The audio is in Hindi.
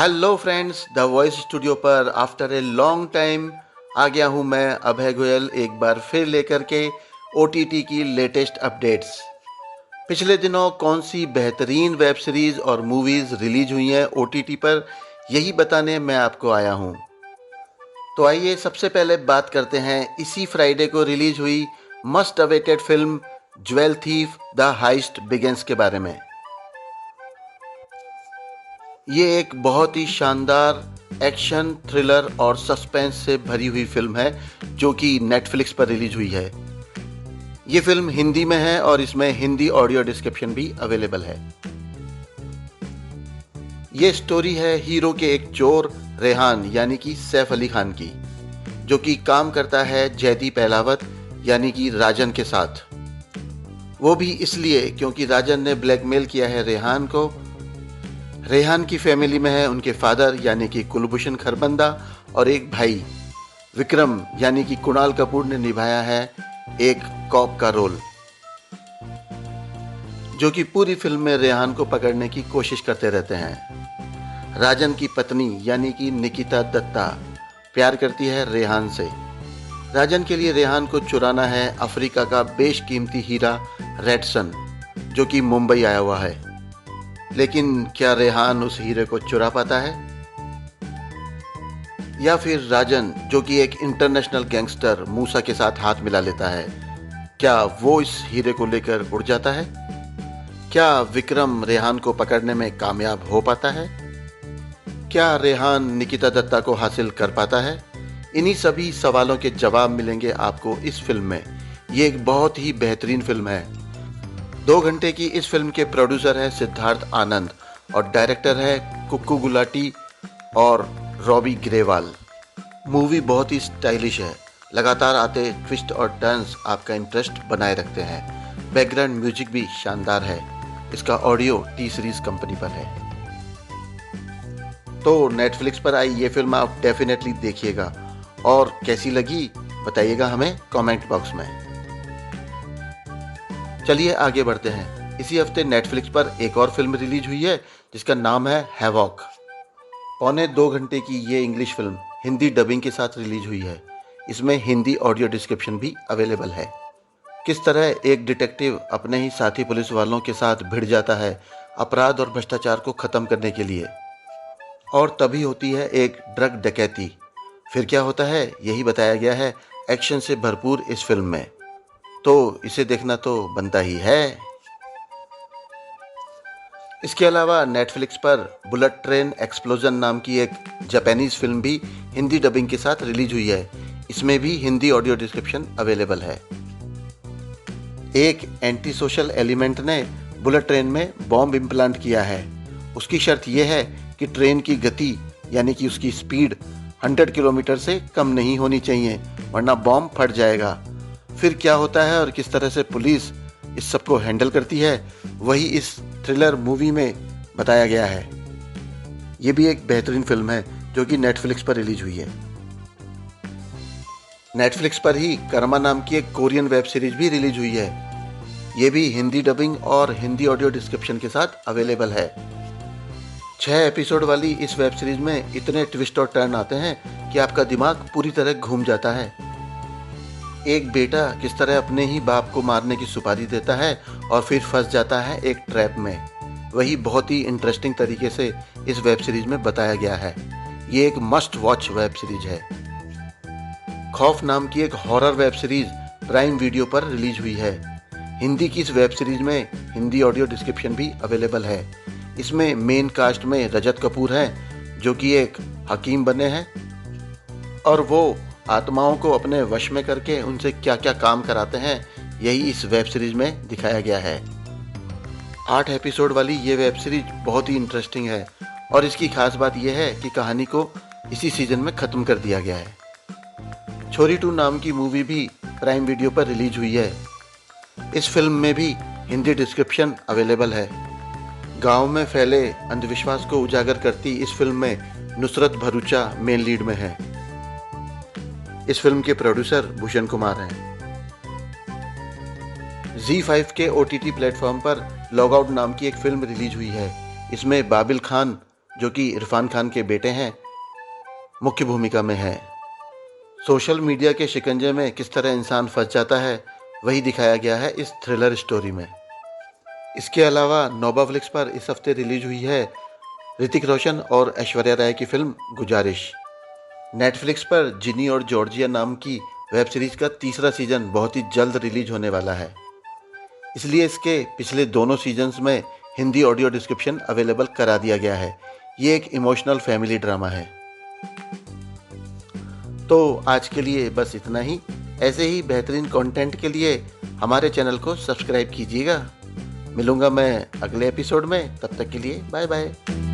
Hello friends, the voice studio पर आफ्टर ए लॉन्ग टाइम आ गया हूँ मैं अभय गोयल एक बार फिर लेकर के OTT की लेटेस्ट अपडेट्स। पिछले दिनों कौन सी बेहतरीन वेब सीरीज़ और मूवीज़ रिलीज हुई हैं OTT पर, यही बताने मैं आपको आया हूँ। तो आइए सबसे पहले बात करते हैं इसी फ्राइडे को रिलीज हुई must awaited film jewel thief the highest begins के बारे में। ये एक बहुत ही शानदार एक्शन, थ्रिलर और सस्पेंस से भरी हुई फिल्म है जो कि नेटफ्लिक्स पर रिलीज हुई है। ये फिल्म हिंदी में है और इसमें हिंदी ऑडियो डिस्क्रिप्शन भी अवेलेबल है। ये स्टोरी है हीरो के एक चोर रेहान यानी कि सैफ अली खान की, जो कि काम करता है जैदी पहलावत यानी कि राजन के साथ। वो भी इसलिए क्योंकि राजन ने ब्लैकमेल किया है रेहान को। रेहान की फैमिली में है उनके फादर यानी कि कुलभूषण खरबंदा और एक भाई विक्रम यानी कि कुणाल कपूर ने निभाया है एक कॉप का रोल, जो कि पूरी फिल्म में रेहान को पकड़ने की कोशिश करते रहते हैं। राजन की पत्नी यानी कि निकिता दत्ता प्यार करती है रेहान से। राजन के लिए रेहान को चुराना है अफ्रीका का बेशकीमती हीरा रेड सन, जो कि मुंबई आया हुआ है। लेकिन क्या रेहान उस हीरे को चुरा पाता है, या फिर राजन जो कि एक इंटरनेशनल गैंगस्टर मूसा के साथ हाथ मिला लेता है, क्या वो इस हीरे को लेकर उड़ जाता है? क्या विक्रम रेहान को पकड़ने में कामयाब हो पाता है? क्या रेहान निकिता दत्ता को हासिल कर पाता है? इन्हीं सभी सवालों के जवाब मिलेंगे आपको इस फिल्म में। ये एक बहुत ही बेहतरीन फिल्म है। 2 घंटे की इस फिल्म के प्रोड्यूसर है सिद्धार्थ आनंद और डायरेक्टर है कुक्कू गुलाटी और रॉबी ग्रेवाल। मूवी बहुत ही स्टाइलिश है। लगातार आते ट्विस्ट और टर्न्स आपका इंटरेस्ट बनाए रखते हैं। बैकग्राउंड म्यूजिक भी शानदार है। इसका ऑडियो टी सीरीज कंपनी पर है। तो नेटफ्लिक्स पर आई ये फिल्म आप डेफिनेटली देखिएगा और कैसी लगी बताइएगा हमें कमेंट बॉक्स में। चलिए आगे बढ़ते हैं। इसी हफ्ते नेटफ्लिक्स पर एक और फिल्म रिलीज हुई है जिसका नाम है हैवॉक। 1.25 घंटे की ये इंग्लिश फिल्म हिंदी डबिंग के साथ रिलीज हुई है। इसमें हिंदी ऑडियो डिस्क्रिप्शन भी अवेलेबल है। किस तरह एक डिटेक्टिव अपने ही साथी पुलिस वालों के साथ भिड़ जाता है अपराध और भ्रष्टाचार को खत्म करने के लिए, और तभी होती है एक ड्रग डकैती। फिर क्या होता है यही बताया गया है एक्शन से भरपूर इस फिल्म में। तो इसे देखना तो बनता ही है। इसके अलावा नेटफ्लिक्स पर बुलेट ट्रेन एक्सप्लोजन नाम की एक जापानीज फिल्म भी हिंदी डबिंग के साथ रिलीज हुई है। इसमें भी हिंदी ऑडियो डिस्क्रिप्शन अवेलेबल है। एक एंटी सोशल एलिमेंट ने बुलेट ट्रेन में बॉम्ब इम्प्लांट किया है। उसकी शर्त यह है कि ट्रेन की गति यानी कि उसकी स्पीड 100 किलोमीटर से कम नहीं होनी चाहिए, वरना बॉम्ब फट जाएगा। फिर क्या होता है और किस तरह से पुलिस इस सब को हैंडल करती है, वही इस थ्रिलर मूवी में बताया गया है। ये भी एक बेहतरीन फिल्म है जो कि नेटफ्लिक्स पर रिलीज हुई है। नेटफ्लिक्स पर ही कर्मा नाम की एक कोरियन वेब सीरीज भी रिलीज हुई है। ये भी हिंदी डबिंग और हिंदी ऑडियो डिस्क्रिप्शन के साथ अवेलेबल है। 6 एपिसोड वाली इस वेब सीरीज में इतने ट्विस्ट और टर्न आते हैं कि आपका दिमाग पूरी तरह घूम जाता है। एक बेटा किस तरह अपने ही बाप को मारने की सुपारी देता है और फिर फंस जाता है एक ट्रैप में, वही बहुत ही इंटरेस्टिंग तरीके से इस वेब सीरीज में बताया गया है। ये एक मस्ट वॉच वेब सीरीज है। खौफ नाम की एक horror web series prime video पर रिलीज हुई है। हिंदी की इस वेब सीरीज में हिंदी ऑडियो डिस्क्रिप्शन भी अवेलेबल है। इसमें मेन कास्ट में रजत कपूर हैं जो कि एक हकीम बने हैं और वो आत्माओं को अपने वश में करके उनसे क्या क्या काम कराते हैं, यही इस वेब सीरीज में दिखाया गया है। 8 एपिसोड वाली ये वेब सीरीज बहुत ही इंटरेस्टिंग है और इसकी खास बात यह है कि कहानी को इसी सीजन में ख़त्म कर दिया गया है। छोरी 2 नाम की मूवी भी प्राइम वीडियो पर रिलीज हुई है। इस फिल्म में भी हिंदी डिस्क्रिप्शन अवेलेबल है। गांव में फैले अंधविश्वास को उजागर करती इस फिल्म में नुसरत भरूचा मेन लीड में है। इस फिल्म के प्रोड्यूसर भूषण कुमार हैं। ZEE5 के OTT प्लेटफॉर्म पर लॉग आउट नाम की एक फिल्म रिलीज हुई है। इसमें बाबिल खान जो कि इरफान खान के बेटे हैं, मुख्य भूमिका में हैं। सोशल मीडिया के शिकंजे में किस तरह इंसान फंस जाता है, वही दिखाया गया है इस थ्रिलर स्टोरी में। इसके अलावा नोबा फ्लिक्स पर इस हफ्ते रिलीज हुई है ऋतिक रोशन और ऐश्वर्या राय की फिल्म गुजारिश। नेटफ्लिक्स पर जिनी और जॉर्जिया नाम की वेब सीरीज का तीसरा सीजन बहुत ही जल्द रिलीज होने वाला है, इसलिए इसके पिछले दोनों सीजन्स में हिंदी ऑडियो डिस्क्रिप्शन अवेलेबल करा दिया गया है। ये एक इमोशनल फैमिली ड्रामा है। तो आज के लिए बस इतना ही। ऐसे ही बेहतरीन कंटेंट के लिए हमारे चैनल को सब्सक्राइब कीजिएगा। मिलूंगा मैं अगले एपिसोड में, तब तक के लिए बाय बाय।